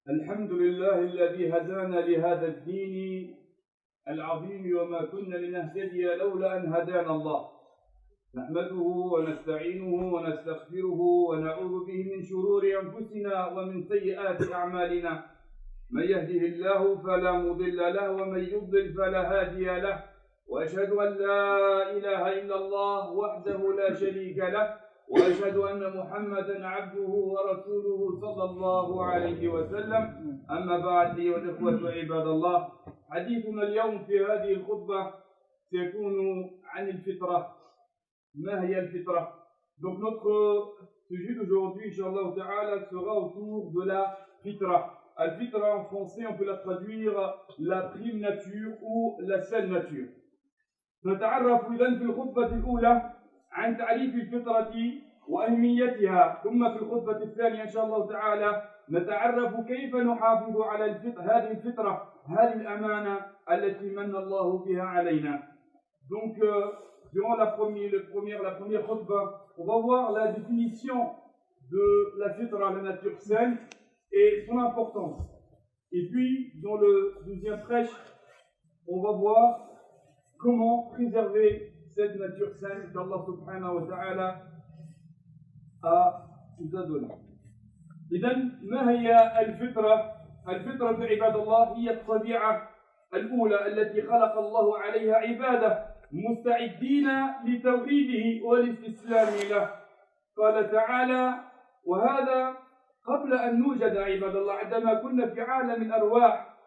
الحمد لله الذي هدانا لهذا الدين العظيم وما كنا لنهتدي لولا أن هدانا الله. نحمده ونستعينه ونستغفره ونعوذ به من شرور أنفسنا ومن سيئات أعمالنا. من يهده الله فلا مضل له ومن يضلل فلا هادي له، وأشهد أن لا إله إلا الله وحده لا شريك له، وأشهد أن محمدًا عبده ورسوله صلى الله عليه وسلم. أما بعد، أيها الإخوة عباد الله، حديثنا اليوم في هذه الخطبة سيكون عن الفطرة. ما هي الفطرة؟ Donc notre sujet d'aujourd'hui, Inch'Allah Ta'ala, sera autour de la fitra. Al-fitra en français, on peut la traduire la prime nature ou la seule nature. نتعرف إذن في الخطبة الأولى عن تعريف الفطرة وأهميتها، ثم في الخطبة الثانية إن شاء الله تعالى نتعرف كيف نحافظ على هذه الفطرة، هذه الأمانة التي من الله بها علينا. Donc, durant la première khutbah, on va voir la définition de la fitra, la nature saine, et son importance. Et puis, dans le deuxième prêche, on va voir comment préserver cette nature saine qu'Allah subhanahu wa ta'ala nous a donnée. إذن ما هي الفطرة؟ الفطرة عباد الله هي الطبيعة الأولى التي خلق الله عليها عباده مستعدين لتوحيده والاستسلام له. قال تعالى: وهذا قبل أن نوجد عباد الله، عندما كنا في عالم الأرواح.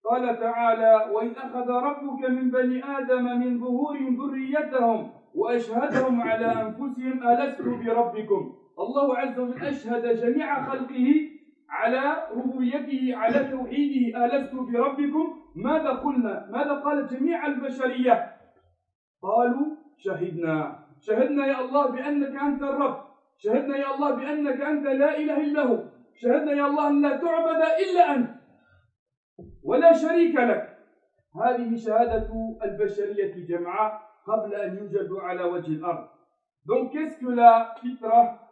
قال تعالى: وإذ أخذ ربك من بني آدم من ظهورهم ذريتهم وأشهدهم على أنفسهم ألست بربكم. الله عز وجل أشهد جميع خلقه على ربوبيته، على توحيده، ألست بربكم. ماذا قلنا؟ ماذا قالت جميع البشرية؟ قالوا شهدنا يا الله بأنك أنت الرب، شهدنا يا الله بأنك أنت لا إله إلا هو، شهدنا يا الله أن لا تعبد إلا أنت ولا شريك لك. هذه شهادة البشرية جمعاء قبل أن يوجدوا على وجه الأرض. Donc qu'est-ce que la fitra?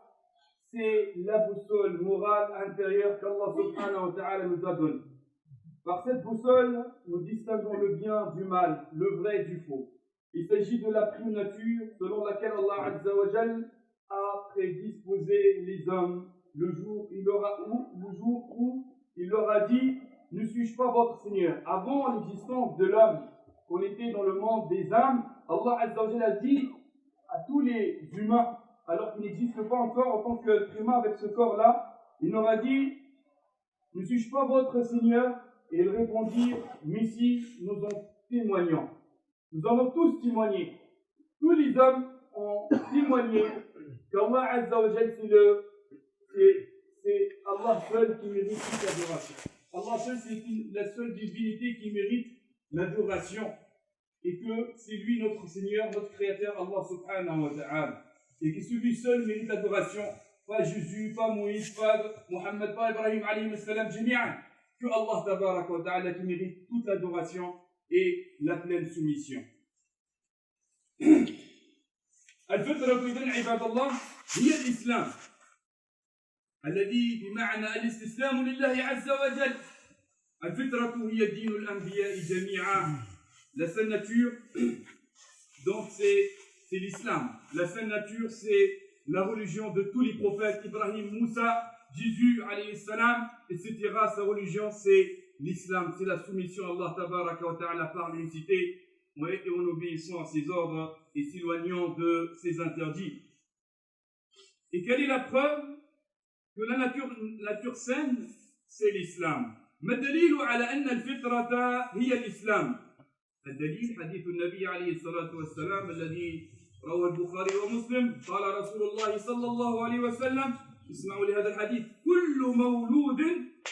C'est la boussole morale intérieure qu'Allah subhanahu wa ta'ala nous a donnée. Par cette boussole, nous distinguons le bien du mal, le vrai du faux. Il s'agit de la prime nature selon laquelle Allah Azza wa Jal a prédisposé les hommes le jour où il leur a dit: ne suis-je pas votre Seigneur? Avant l'existence de l'homme, qu'on était dans le monde des âmes, Allah Azza wa Jal a dit à tous les humains, alors qu'ils n'existent pas encore en tant qu'être humain avec ce corps-là, il leur a dit: ne suis-je pas votre Seigneur? Et ils répondirent: mais si, nous en témoignons. Nous en avons tous témoigné. Tous les hommes ont témoigné qu'Allah Azza wa Jal, c'est Allah seul qui mérite toute l'adoration. Allah seul, c'est la seule divinité qui mérite l'adoration. Et que c'est lui notre Seigneur, notre Créateur, Allah subhanahu wa ta'ala. Et que celui seul mérite l'adoration. Pas Jésus, pas Moïse, pas Mohammed, pas Ibrahim alayhi salam, jami'an. Que Allah tabaraka wa ta'ala qui mérite toute l'adoration et la pleine soumission. الفطرة إذن عباد الله هي الإسلام الذي بمعنى الاستسلام لله عز وجل. الفطرة هي دين الأنبياء جميعا. La seule nature, donc c'est l'islam. La seule nature, c'est la religion de tous les prophètes, Ibrahim, Moussa, Jésus, alayhi salam, etc. Sa religion, c'est l'islam, c'est la soumission à Allah tabaraka wa ta'ala par l'unicité, et en obéissant à ses ordres et s'éloignant de ses interdits. Et quelle est la preuve que la nature saine, c'est l'islam? ما الدليل على أن الفطرة هي الإسلام؟ الدليل حديث النبي عليه الصلاة والسلام الذي رواه البخاري ومسلم. قال رسول الله صلى الله عليه وسلم، اسمعوا لهذا الحديث: كل مولود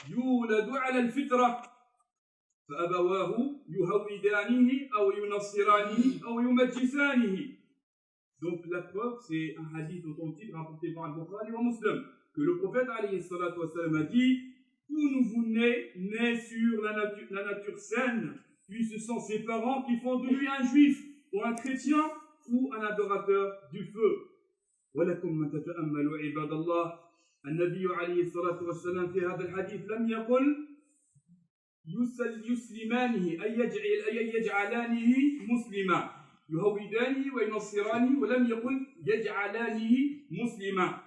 يولد على الفطرة فأبواه يهودانه أو ينصرانه أو يمجسانه. Donc la preuve, c'est un hadith authentique rapporté par Al-Bukhari wa Muslim, que le prophète alayhi salatu wa sallam a dit: tout nouveau-né naît sur la nature saine, puis ce sont ses parents qui font de lui un juif ou un chrétien ou un adorateur du feu. ولكم من تتأملوا عباد الله النبي عليه الصلاة والسلام في هذا الحديث لم يقل يسلمانه أي يجعلانه مسلما، يهودانه وينصرانه، ولم يقل يجعلانه مسلما.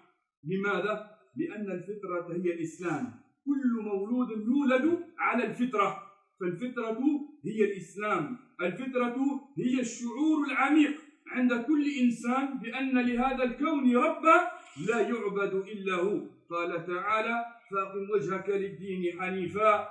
لماذا؟ لأن الفطرة هي الإسلام، كل مولود يولد على الفطرة، فالفطرة هي الإسلام، الفطرة هي الشعور العميق عند كل إنسان بأن لهذا الكون ربا لا يعبد إلا هو. قال تعالى: فاقم وجهك للدين حنيفا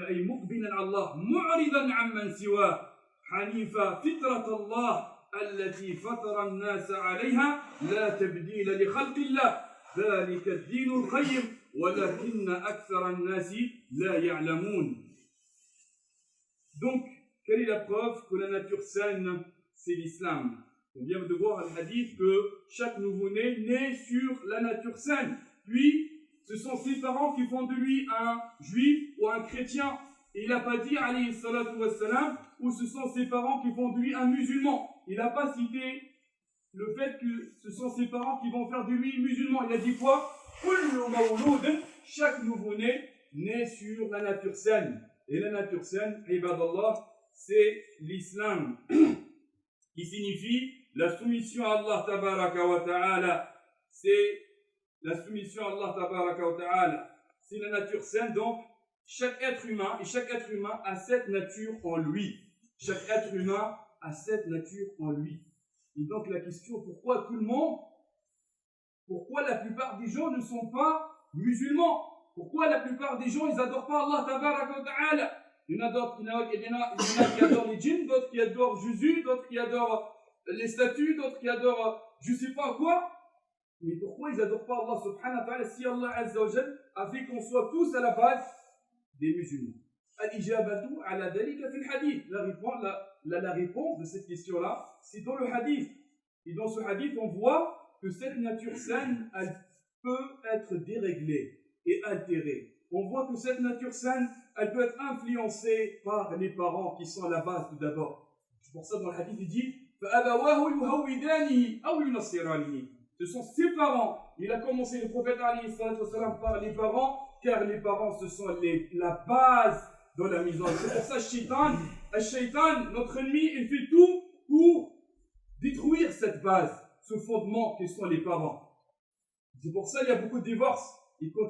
أي مقبلا على الله معرضا عمن سواه، حنيفا فطرة الله التي فطر الناس عليها لا تبديل لخلق الله، ذلك الدين القيم ولكن أكثر الناس لا يعلمون. Donc, quelle est la preuve que la nature saine, c'est l'islam? On vient de voir le hadith que chaque nouveau-né naît sur la nature saine. Puis, ce sont ses parents qui font de lui un juif ou un chrétien. Et il n'a pas dit, alayhi salatu wassalam, ou ce sont ses parents qui font de lui un musulman. Il n'a pas cité le fait que ce sont ses parents qui vont faire de lui musulman. Il a dit quoi? Chaque nouveau-né naît sur la nature saine. Et la nature saine, ibadallah, c'est l'islam, qui signifie la soumission à Allah tabaraka wa ta'ala. C'est la soumission à Allah tabaraka wa ta'ala. C'est la nature saine, donc chaque être humain, et chaque être humain a cette nature en lui. Chaque être humain a cette nature en lui. Et donc la question, pourquoi la plupart des gens ne sont pas musulmans? Pourquoi la plupart des gens, ils n'adorent pas Allah tabaraka wa ta'ala? Il y en a qui adorent les djinns, d'autres qui adorent Jésus, d'autres qui adorent les statues, d'autres qui adorent je ne sais pas quoi. Mais pourquoi ils n'adorent pas Allah subhanahu wa ta'ala si Allah azza wa jal a fait qu'on soit tous à la base des musulmans? Al-ijabatu ala dhalika fil hadith. La réponse de cette question-là, c'est dans le hadith. Et dans ce hadith, on voit que cette nature saine, elle peut être déréglée et altérée. On voit que cette nature saine, elle peut être influencée par les parents qui sont à la base tout d'abord. C'est pour ça dans le hadith, il dit فَأَبَوَاهُ يُهَوِّدَانِهِ أَوْ يُنَصِّرَانِهِ. Ce sont ses parents. Il a commencé le prophète alayhi salatu wassalam par les parents, car les parents, ce sont la base dans la mise en œuvre. C'est pour ça Shaitan, notre ennemi, il fait tout pour détruire cette base, ce fondement que sont les parents. C'est pour ça qu'il y a beaucoup de divorces. Et quand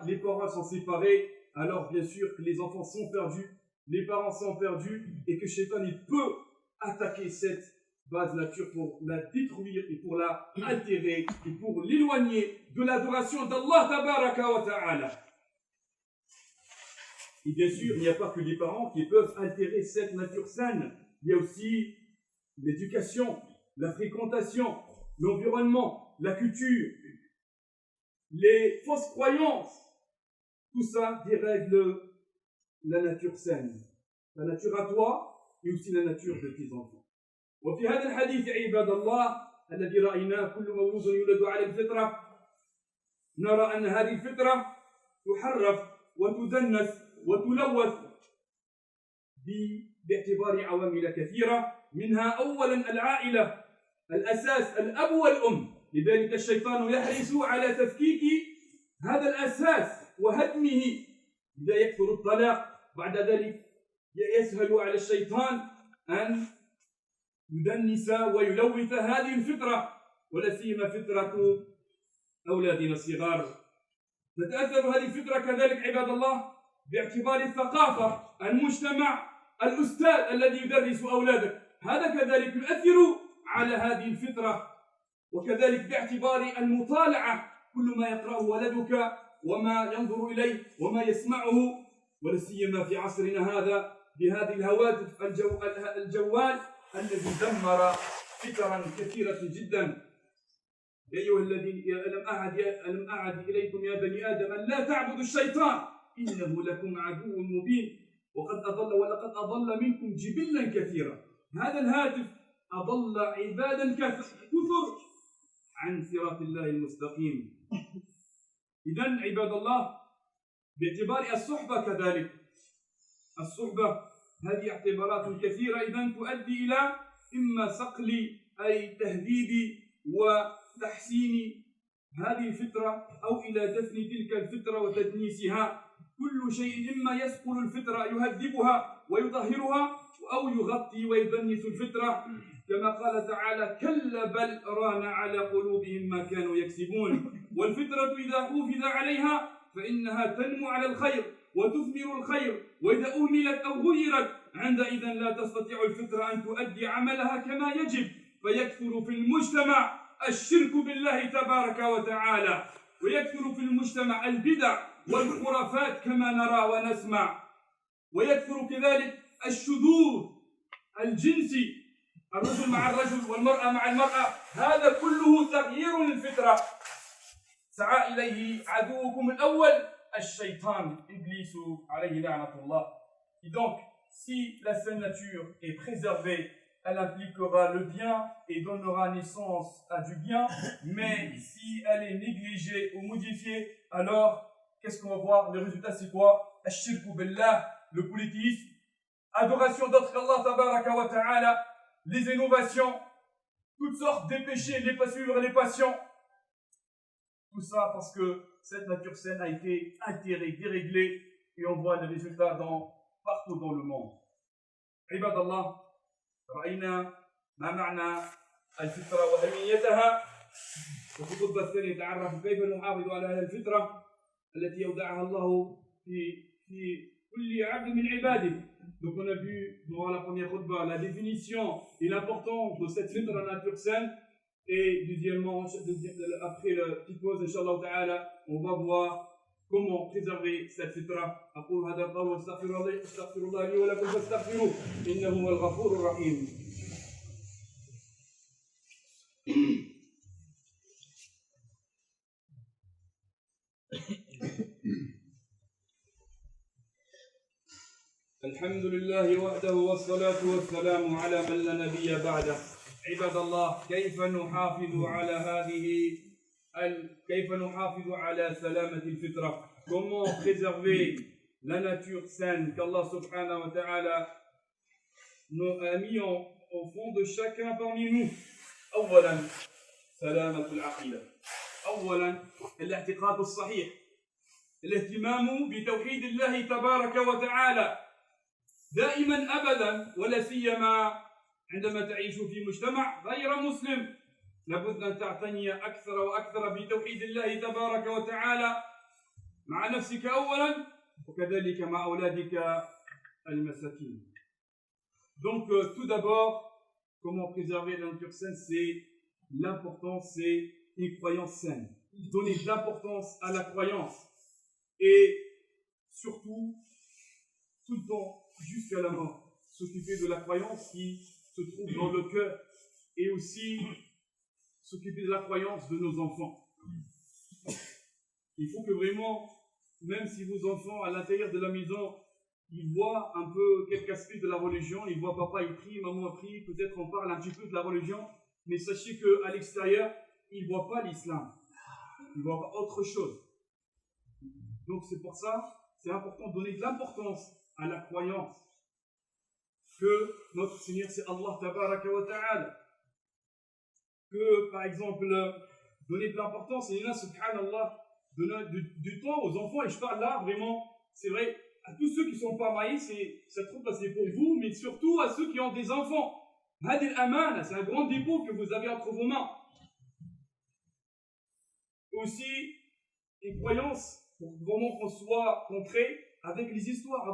les parents sont séparés, alors bien sûr que les enfants sont perdus, les parents sont perdus, et que Shaitan, il peut attaquer cette base nature pour la détruire et pour la altérer et pour l'éloigner de l'adoration d'Allah tabaraka wa ta'ala. Et bien sûr, il n'y a pas que les parents qui peuvent altérer cette nature saine. Il y a aussi l'éducation, la fréquentation, l'environnement, la culture, les fausses croyances. Tout ça dérègle la nature saine. La nature à toi et aussi la nature de tes enfants. وفي هذا الحديث عباد الله الذي رأيناه كل مولود يولد على الفطرة، نرى أن هذه الفطرة تحرف وتدنس وتلوث باعتبار عوامل كثيرة، منها أولا العائلة، الأساس الأب والأم. لذلك الشيطان يحرص على تفكيك هذا الأساس وهدمه. إذا يكثر الطلاق بعد ذلك يسهل على الشيطان أن يدنس ويلوث هذه الفطرة، ولا سيما فطرة أولادنا الصغار. تتأثر هذه الفطرة كذلك عباد الله باعتبار الثقافة، المجتمع، الأستاذ الذي يدرس أولادك، هذا كذلك يؤثر على هذه الفطرة. وكذلك باعتبار المطالعة، كل ما يقرأه ولدك وما ينظر إليه وما يسمعه، ولا سيما في عصرنا هذا بهذه الهواتف الجوال الذي دمر فطرا كثيرة جدا. يا أيها الذين ألم أعد إليكم يا بني آدم أن لا تعبدوا الشيطان إنه لكم عدو مبين ولقد أضل منكم جبلا كثيرا. هذا الهاتف أضل عبادا كثر عن صراط الله المستقيم. إذن عباد الله باعتبار الصحبة كذلك، الصحبة هذه اعتبارات كثيرة إذن تؤدي إلى إما صقل أي تهذيب وتحسين هذه الفطرة أو إلى دفن تلك الفطرة وتدنيسها. كل شيء إما يسقل الفطرة يهذبها ويطهرها أو يغطي ويدنس الفطرة، كما قال تعالى: كلا بل ران على قلوبهم ما كانوا يكسبون. والفطرة إذا حُفظ عليها فإنها تنمو على الخير وتثمر الخير، وإذا أهملت أو غيرت عندئذ لا تستطيع الفطرة أن تؤدي عملها كما يجب، فيكثر في المجتمع الشرك بالله تبارك وتعالى، ويكثر في المجتمع البدع والخرافات كما نرى ونسمع، ويكثر كذلك الشذوذ الجنسي، الرجل مع الرجل والمرأة مع المرأة. هذا كله تغيير للفطرة سعى إليه عدوكم الأول الشيطان إبليس عليه لعنة الله. Et donc, si la saine nature est préservée, elle impliquera le bien et donnera naissance à du bien, mais si elle est négligée ou modifiée, alors qu'est-ce qu'on va voir? Le résultat c'est quoi? Ash-shirku billah, le polythéisme, adoration d'autres qu'Allah tabaraka wa ta'ala, les innovations, toutes sortes de péchés, les pas suivre les passions. Tout ça parce que cette nature saine a été altérée, déréglée, et on voit les résultats partout dans le monde. عباد الله، رأينا ما معنى الفطرة وأهميتها، وفي الخطبة الثانية تعرف كيف نحافظ على هذه الفطرة التي أودعها الله في كل عبد من عباده. Donc on a vu dans la première khutbah la définition et l'importance de cette fitra nature saine, et deuxièmement, après la petite pause, Inch'Allah Ta'ala, on va voir comment préserver cette fitra. أقول هذا القول واستغفر الله لي ولكم فاستغفروه إنه هو الغفور الرحيم. الحمد لله وحده والصلاة والسلام على من لا نبي بعده. عباد الله، كيف نحافظ على سلامة الفطرة؟ Comment préserver la nature saine qu'Allah subhanahu wa ta'ala a mis au fond de chacun parmi nous. أولا سلامة العقيدة. أولا الاعتقاد الصحيح، الاهتمام بتوحيد الله تبارك وتعالى دائما أبدا، ولا سيما عندما تعيش في مجتمع غير مسلم. لابد أن تعتني أكثر وأكثر بتوحيد الله تبارك وتعالى مع نفسك أولا، وكذلك مع أولادك المساكين. Donc tout d'abord, comment préserver la nature saine? C'est l'importance, c'est une croyance saine. Donner de l'importance à la croyance, et surtout tout le temps jusqu'à la mort, s'occuper de la croyance qui se trouve dans le cœur, et aussi s'occuper de la croyance de nos enfants. Il faut que vraiment, même si vos enfants à l'intérieur de la maison, ils voient un peu quelques aspects de la religion, ils voient papa il prie, maman prie, peut-être on parle un petit peu de la religion, mais sachez qu'à l'extérieur, ils ne voient pas l'islam, ils voient pas autre chose. Donc c'est pour ça, c'est important de donner de l'importance à la croyance que notre Seigneur c'est Allah tabaraka wa ta'ala. Que par exemple, donner de l'importance, et là subhanallah, donner du temps aux enfants, et je parle là vraiment, c'est vrai, à tous ceux qui ne sont pas mariés, cette troupe c'est pour vous, mais surtout à ceux qui ont des enfants. Hadil Aman, c'est un grand dépôt que vous avez entre vos mains. Aussi, les croyances, pour vraiment qu'on soit concret avec les histoires.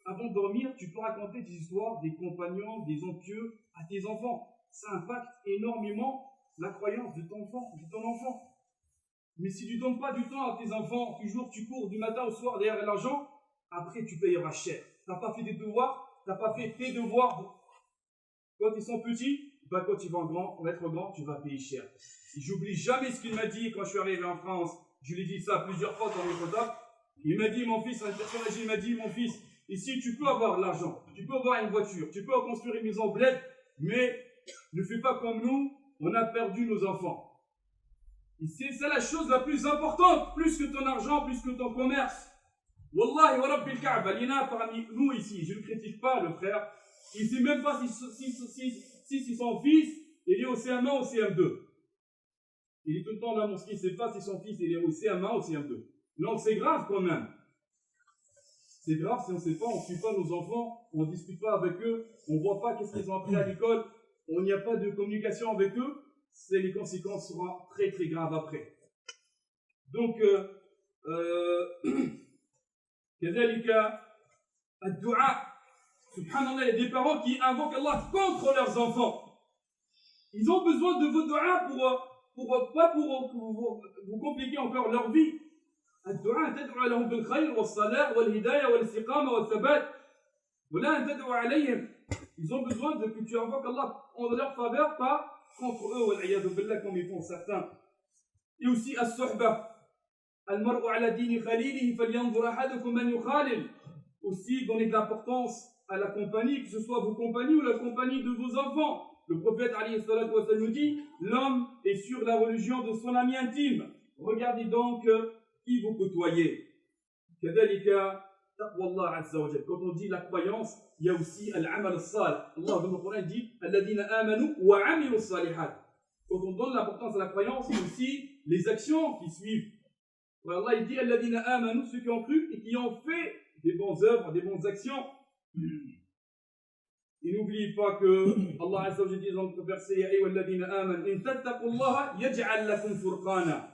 Avant de dormir, tu peux raconter des histoires des compagnons, des oncles à tes enfants. Ça impacte énormément la croyance de ton enfant. Mais si tu ne donnes pas du temps à tes enfants, toujours tu cours du matin au soir derrière l'argent, après tu payeras cher. Tu n'as pas fait tes devoirs, quand ils sont petits, quand ils vont être grands, tu vas payer cher. Et j'oublie jamais ce qu'il m'a dit quand je suis arrivé en France. Je lui ai dit ça plusieurs fois dans mes photos. Il m'a dit, mon fils, un personne âgée, il m'a dit, mon fils, ici tu peux avoir de l'argent, tu peux avoir une voiture, tu peux construire une maison bled, mais ne fais pas comme nous, on a perdu nos enfants. Et c'est la chose la plus importante, plus que ton argent, plus que ton commerce. Wallahi wa rabbil Kaaba, il y en a parmi nous ici, je ne critique pas le frère, il ne sait même pas si son fils il est au CM1 ou au CM2. Il est tout le temps là, ce qui ne sait pas si son fils il est au CM1 ou CM2. Non, c'est grave quand même. C'est grave si on ne sait pas, on ne suit pas nos enfants, on ne discute pas avec eux, on ne voit pas qu'est-ce qu'ils ont appris à l'école, on n'y a pas de communication avec eux, les conséquences seront très très graves après. Donc, كذلك الدعاء. Subhanallah, il y a des parents qui invoquent Allah contre leurs enfants. Ils ont besoin de vos du'as pour vous compliquer encore leur vie. الدعاء تدعو لهم بالخير والصلاح والهداية والاستقامة والثبات ولا أن تدعو عليهم. Ils ont besoin que tu invoques Allah en leur faveur, pas contre eux, والعياذ بالله, comme ils font certains. Et aussi الصحبة. المرء على دين خليله فلينظر أحدكم من يخالل. Aussi donner de l'importance à la compagnie, que ce soit vos compagnies ou la compagnie de vos enfants. Le prophète alayhi salatu wa sallam nous dit, l'homme est sur la religion de son ami intime. Regardez donc qui vous côtoyez. كذلك تقوى الله عز وجل. Quand on dit la croyance, il y a aussi al-amal al-salih. Allah dans le Coran dit الذين آمنوا وعملوا الصالحات. Quand on donne l'importance à la croyance, il y a aussi les actions qui suivent. Allah il dit الذين آمنوا, ceux qui ont cru et qui ont fait des bonnes œuvres, des bonnes actions. Et n'oubliez pas que Allah Azza wa Jalla dit dans le verset Ya ayyuhalladhina amanu in tattaqullaha yaj'al lakum furqana.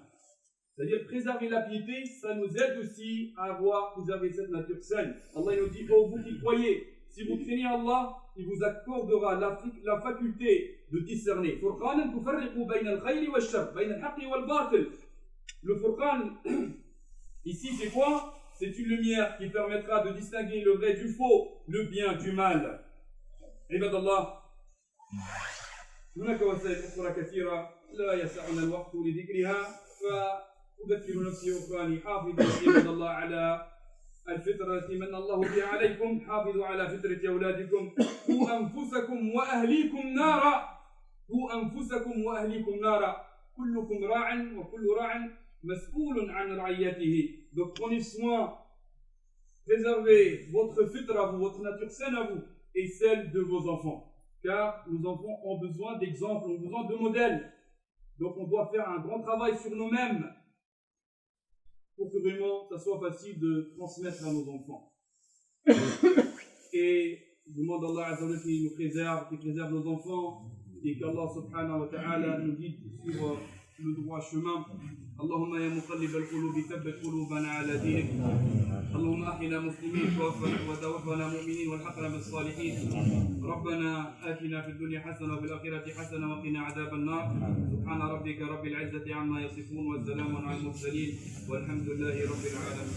C'est-à-dire préserver la piété, ça nous aide aussi à avoir préservé cette nature saine. Allah il nous dit oh vous qui croyez, si vous craignez Allah, il vous accordera la faculté de discerner. Furqanan tufarriqu bayna al-khayri wash-sharr, bayna al-haqqi wal-batil. Le furqan ici c'est quoi? C'est une lumière qui permettra de distinguer le vrai du faux, le bien du mal. عباد الله هناك وسائل أخرى كثيرة لا يسعنا الوقت لذكرها فأذكر نفسي وإخواني حافظوا عباد الله على الفطرة التي من الله بها عليكم حافظوا على فطرة أولادكم قوا أنفسكم وأهليكم نارا قوا أنفسكم وأهليكم نارا كلكم راع وكل راع مسؤول عن رعيته. Donc prenez soin, préservez votre fitra, votre nature saine à vous et celle de vos enfants. Car nos enfants ont besoin d'exemples, ont besoin de modèles. Donc on doit faire un grand travail sur nous-mêmes pour que vraiment ça soit facile de transmettre à nos enfants. Et demande à Allah Azza wa Jalla qui nous préserve, qui préserve nos enfants et qu'Allah subhanahu wa ta'ala nous guide sur le droit chemin. اللهم يا مقلب القلوب ثبت قلوبنا على دينك. اللهم احينا مسلمين وتوفنا مؤمنين والحقنا بالصالحين. ربنا آتنا في الدنيا حسنه وفي الاخره حسنه وقنا عذاب النار. سبحان ربك رب العزه عما يصفون والسلام على المرسلين والحمد لله رب العالمين.